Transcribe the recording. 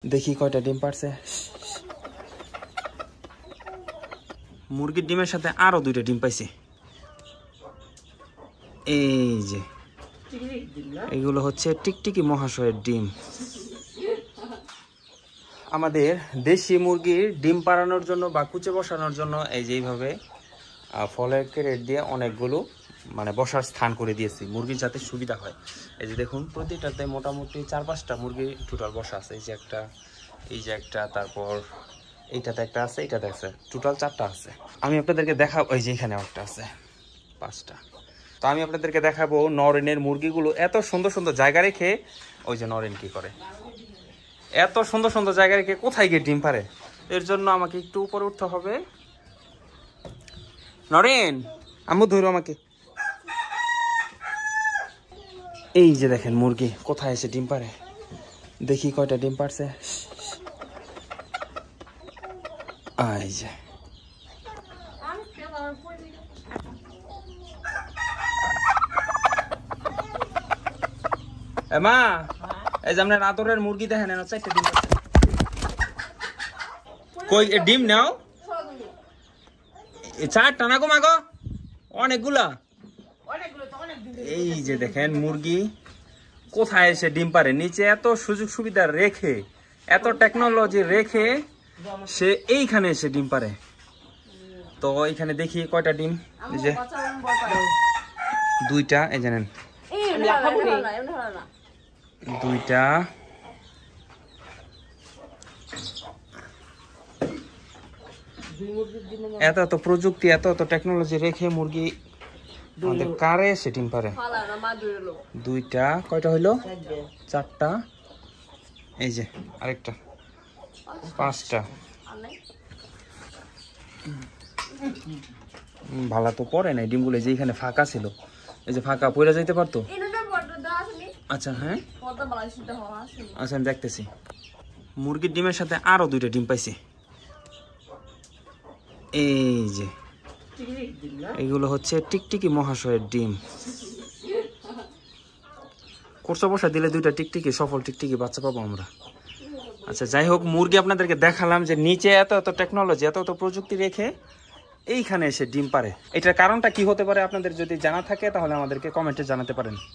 দেখি কয়টা ডিম পারছে। মুরগির ডিমের সাথে আরো 2টা ডিম পাইছে। এই যে এগুলো হচ্ছে টিকটিকি মহাশয়ের ডিম। আমাদের দেশি মুরগির ডিম পাড়ানোর জন্য বা কুচে বসানোর জন্য এই যে এইভাবে ফলের ক্যারেট দিয়ে অনেকগুলো মানে বসার স্থান করে দিয়েছি, মুরগির যাতে সুবিধা হয়। এই যে দেখুন প্রতিটাতে মোটামুটি 4-5টা মুরগি টোটাল বসা আছে। এই যে একটা, তারপর এইটাতে একটা আছে, এইটাতে আছে, টোটাল 4টা আছে। আমি আপনাদেরকে দেখাবো, এই যে এখানে একটা আছে, 5টা। তো আমি আপনাদেরকে দেখাবো নরেনের মুরগিগুলো এত সুন্দর সুন্দর জায়গা রেখে, ওই যে নরেন কি করে, এত সুন্দর সুন্দর জায়গা রেখে কোথায় গিয়ে ডিম পারে। এর জন্য আমাকে একটু উপরে উঠতে হবে। নরেন আম্মু ধরো আমাকে। এই যে দেখেন মুরগি কোথায় এসে ডিম পারে, দেখি কয়টা ডিম পারছে। এই যে মা, এই যে আপনার আদরের মুরগি দেখেন 4টা ডিম পারছে। কই ডিম নাও, 4টা না গো মাগো, অনেকগুলা। এই যে দেখেন মুরগি কোথায় এসে ডিম পারে, নিচে এত সুযোগ সুবিধা রেখে, এত টেকনোলজি রেখে সে এইখানে এসে ডিম পারে। তো এইখানে দেখি কয়টা ডিম, এই যে 2টা, এই জানেন 2টা, এত প্রযুক্তি, এত টেকনোলজি রেখে মুরগি আমাদের কারে এসে ডিম পারে। 2টা, কয়টা হইলো, 4টা, এই যে আরেকটা, 5টা। ভালো তো পরে নাই ডিমগুলো, যে এখানে ফাঁকা ছিল, এই যে ফাঁকা পড়ে যাইতে পারতো। আচ্ছা হ্যাঁ, আচ্ছা আমি দেখতেছি। মুরগির ডিমের সাথে আরো 2টা ডিম পাইছে। এই যে এগুলো হচ্ছে টিকটিকি মহাশয়ের ডিম। কোর্সা বসা দিলে 2টা টিকটিকি, সফল টিকটিকি বাচ্চা পাবো আমরা। আচ্ছা যাই হোক, মুরগি আপনাদেরকে দেখালাম যে নিচে এত টেকনোলজি, এত প্রযুক্তি রেখে এইখানে এসে ডিম পারে। এটার কারণটা কি হতে পারে আপনাদের যদি জানা থাকে তাহলে আমাদেরকে কমেন্টে জানাতে পারেন।